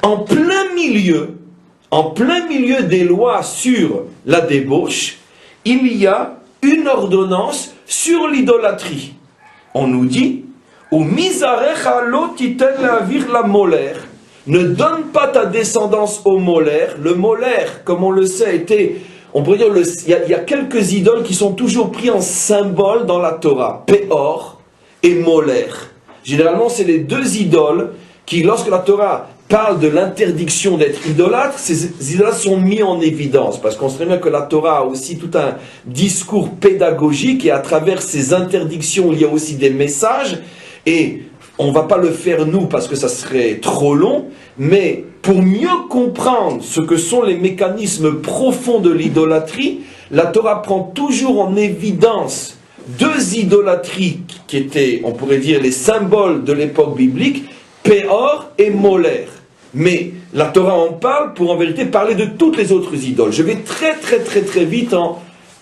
en plein milieu des lois sur la débauche, il y a une ordonnance sur l'idolâtrie. On nous dit, ou misarecha lo titen lavir la molaire. Ne donne pas ta descendance au molaire. Le molaire, comme on le sait, était, on pourrait dire, il y a quelques idoles qui sont toujours pris en symbole dans la Torah. Péor et molaire. Généralement, c'est les deux idoles qui, lorsque la Torah parle de l'interdiction d'être idolâtre, ces idolâtres sont mis en évidence, parce qu'on sait bien que la Torah a aussi tout un discours pédagogique, et à travers ces interdictions, il y a aussi des messages, et on ne va pas le faire nous, parce que ça serait trop long, mais pour mieux comprendre ce que sont les mécanismes profonds de l'idolâtrie, la Torah prend toujours en évidence deux idolâtries qui étaient, on pourrait dire, les symboles de l'époque biblique, Péor et Molaire. Mais la Torah en parle pour en vérité parler de toutes les autres idoles. Je vais très vite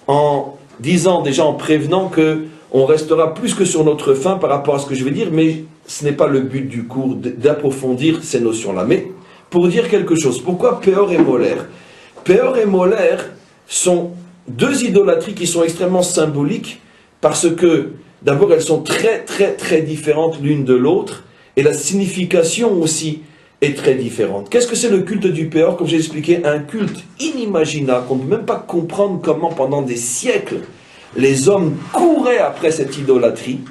en disant, déjà en prévenant que on restera plus que sur notre faim par rapport à ce que je vais dire, mais ce n'est pas le but du cours d'approfondir ces notions-là. Mais pour dire quelque chose, pourquoi Péor et Molaire? Péor et Molaire sont deux idolâtries qui sont extrêmement symboliques parce que d'abord elles sont très différentes l'une de l'autre et la signification aussi est très différente. Qu'est-ce que c'est le culte du Péor? Comme j'ai expliqué, un culte inimaginable, qu'on ne peut même pas comprendre comment pendant des siècles les hommes couraient après cette idolâtrie.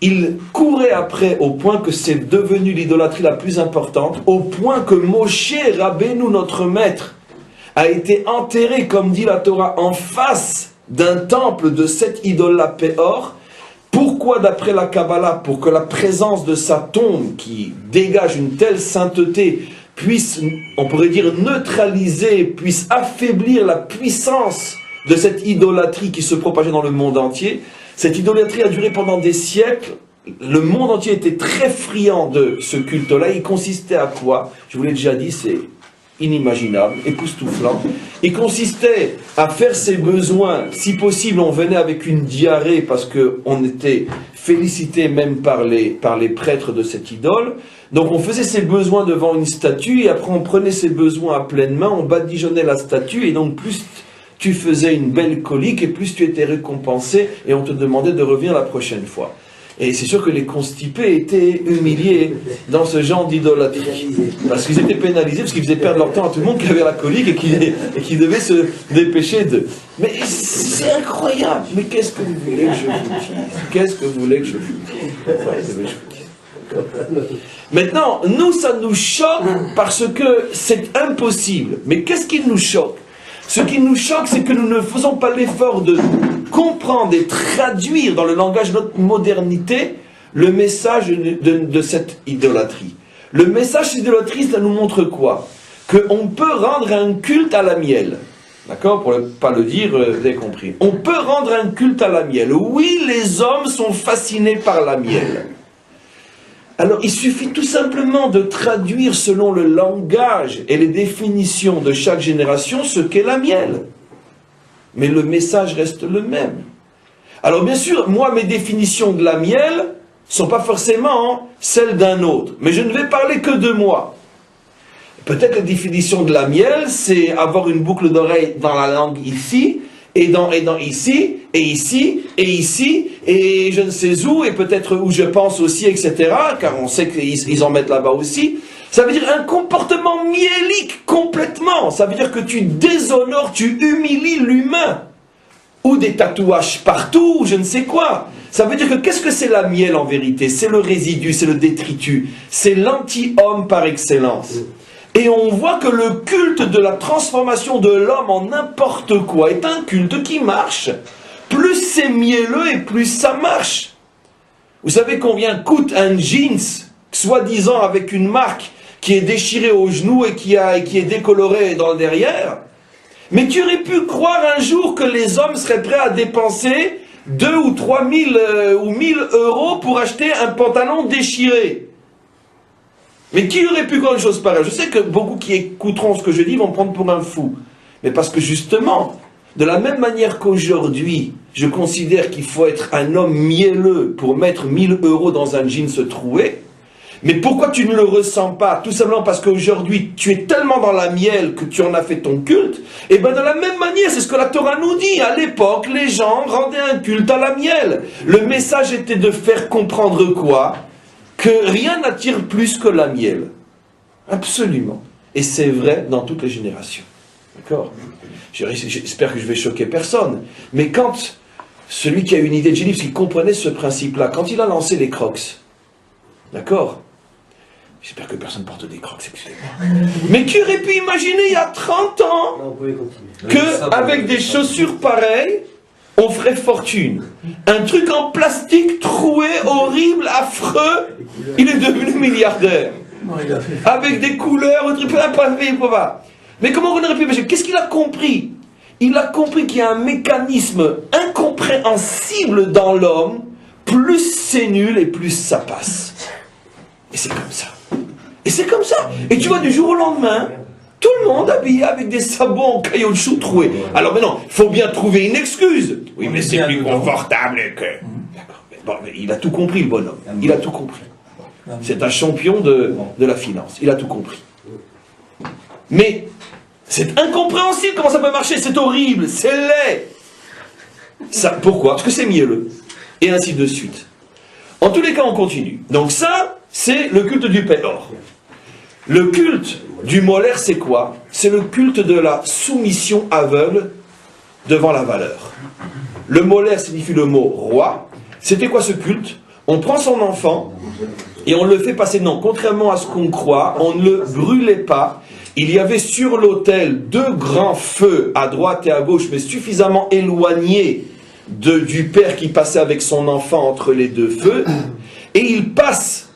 Ils couraient après au point que c'est devenu l'idolâtrie la plus importante, au point que Moshe Rabbeinu, notre maître, a été enterré, comme dit la Torah, en face d'un temple de cette idole-là Péor. Pourquoi, d'après la Kabbalah? Pour que la présence de sa tombe, qui dégage une telle sainteté, puisse, on pourrait dire, neutraliser, puisse affaiblir la puissance de cette idolâtrie qui se propageait dans le monde entier. Cette idolâtrie a duré pendant des siècles. Le monde entier était très friand de ce culte-là. Il consistait à quoi? Je vous l'ai déjà dit, c'est inimaginable, époustouflant. Il consistait à faire ses besoins. Si possible, on venait avec une diarrhée parce qu'on était félicité même par les prêtres de cette idole. Donc on faisait ses besoins devant une statue et après on prenait ses besoins à pleine main, on badigeonnait la statue et donc plus tu faisais une belle colique et plus tu étais récompensé et on te demandait de revenir la prochaine fois. Et c'est sûr que les constipés étaient humiliés dans ce genre d'idolâtrie. Parce qu'ils étaient pénalisés, parce qu'ils faisaient perdre leur temps à tout le monde qui avait la colique et qui devait se dépêcher de... Mais c'est incroyable. Mais qu'est-ce que vous voulez que je vous dise? Qu'est-ce que vous voulez que je vous dise? Maintenant, nous, ça nous choque parce que c'est impossible. Mais qu'est-ce qui nous choque? Ce qui nous choque, c'est que nous ne faisons pas l'effort de comprendre et traduire dans le langage de notre modernité le message de cette idolâtrie. Le message de cette idolâtrie, ça nous montre quoi? Qu'on peut rendre un culte à la miel. D'accord? Pour ne pas le dire, vous avez compris. On peut rendre un culte à la miel. Oui, les hommes sont fascinés par la miel. Alors, il suffit tout simplement de traduire selon le langage et les définitions de chaque génération ce qu'est la miel. Mais le message reste le même. Alors, bien sûr, moi, mes définitions de la miel ne sont pas forcément celles d'un autre. Mais je ne vais parler que de moi. Peut-être la définition de la miel, c'est avoir une boucle d'oreille dans la langue ici, et dans ici, et ici, et ici, et je ne sais où, et peut-être où je pense aussi, etc., car on sait qu'ils en mettent là-bas aussi. Ça veut dire un comportement miélique, complètement. Ça veut dire que tu déshonores, tu humilies l'humain. Ou des tatouages partout, ou je ne sais quoi. Ça veut dire que qu'est-ce que c'est la miel en vérité? C'est le résidu, c'est le détritus. C'est l'anti-homme par excellence. Et on voit que le culte de la transformation de l'homme en n'importe quoi est un culte qui marche. Plus c'est mielleux et plus ça marche. Vous savez combien coûte un jeans, soi-disant avec une marque, qui est déchiré au genou et qui est décoloré dans le derrière? Mais tu aurais pu croire un jour que les hommes seraient prêts à dépenser 2 ou 3 000 ou 1 000 euros pour acheter un pantalon déchiré. Mais qui aurait pu croire une chose pareille? Je sais que beaucoup qui écouteront ce que je dis vont me prendre pour un fou. Mais parce que justement, de la même manière qu'aujourd'hui, je considère qu'il faut être un homme mielleux pour mettre 1 000 euros dans un jeans troué, Mais pourquoi tu ne le ressens pas? Tout simplement parce qu'aujourd'hui, tu es tellement dans la miel que tu en as fait ton culte. Et bien de la même manière, c'est ce que la Torah nous dit. À l'époque, les gens rendaient un culte à la miel. Le message était de faire comprendre quoi? Que rien n'attire plus que la miel. Absolument. Et c'est vrai dans toutes les générations. D'accord? J'espère que je vais choquer personne. Mais quand celui qui a une idée de génie, parce qu'il comprenait ce principe-là, quand il a lancé les Crocs, d'accord? J'espère que personne porte des Crocs, excusez-moi. Mais qui aurait pu imaginer il y a 30 ans qu'avec des chaussures pareilles, on ferait fortune? Un truc en plastique troué, horrible, affreux, il est devenu milliardaire. Avec des couleurs, un truc pas. Mais comment on aurait pu imaginer? Qu'est-ce qu'il a compris? Il a compris qu'il y a un mécanisme incompréhensible dans l'homme, plus c'est nul et plus ça passe. Et c'est comme ça. Et c'est comme ça. Et tu vois, du jour au lendemain, tout le monde habillé avec des sabots en caoutchouc troués. Alors maintenant, il faut bien trouver une excuse. Oui, mais c'est plus confortable que... D'accord. Bon, mais il a tout compris, le bonhomme. Il a tout compris. C'est un champion de la finance. Il a tout compris. Mais c'est incompréhensible comment ça peut marcher. C'est horrible. C'est laid. Ça, pourquoi? Parce que c'est mielleux. Et ainsi de suite. En tous les cas, on continue. Donc ça, c'est le culte du Péor. Le culte du Molaire, c'est quoi? C'est le culte de la soumission aveugle devant la valeur. Le Molaire signifie le mot roi. C'était quoi ce culte? On prend son enfant et on le fait passer. Non, contrairement à ce qu'on croit, on ne le brûlait pas. Il y avait sur l'autel 2 grands feux à droite et à gauche, mais suffisamment éloignés du père qui passait avec son enfant entre les 2 feux. Et il passe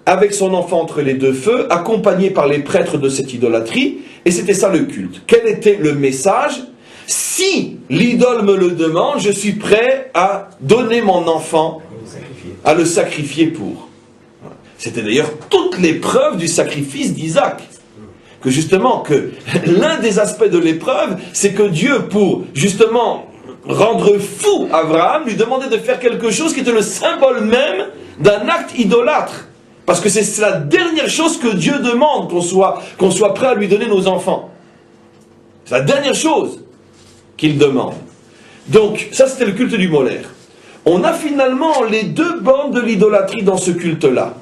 avec son enfant entre les 2 feux, accompagné par les prêtres de cette idolâtrie, et c'était ça le culte. Quel était le message? Si l'idole me le demande, je suis prêt à donner mon enfant, à le sacrifier pour. C'était d'ailleurs toute l'épreuve du sacrifice d'Isaac. Que justement, que l'un des aspects de l'épreuve, c'est que Dieu, pour justement rendre fou Abraham, lui demandait de faire quelque chose qui était le symbole même d'un acte idolâtre. Parce que c'est la dernière chose que Dieu demande, qu'on soit prêt à lui donner nos enfants. C'est la dernière chose qu'il demande. Donc, ça c'était le culte du Molaire. On a finalement les 2 bandes de l'idolâtrie dans ce culte-là.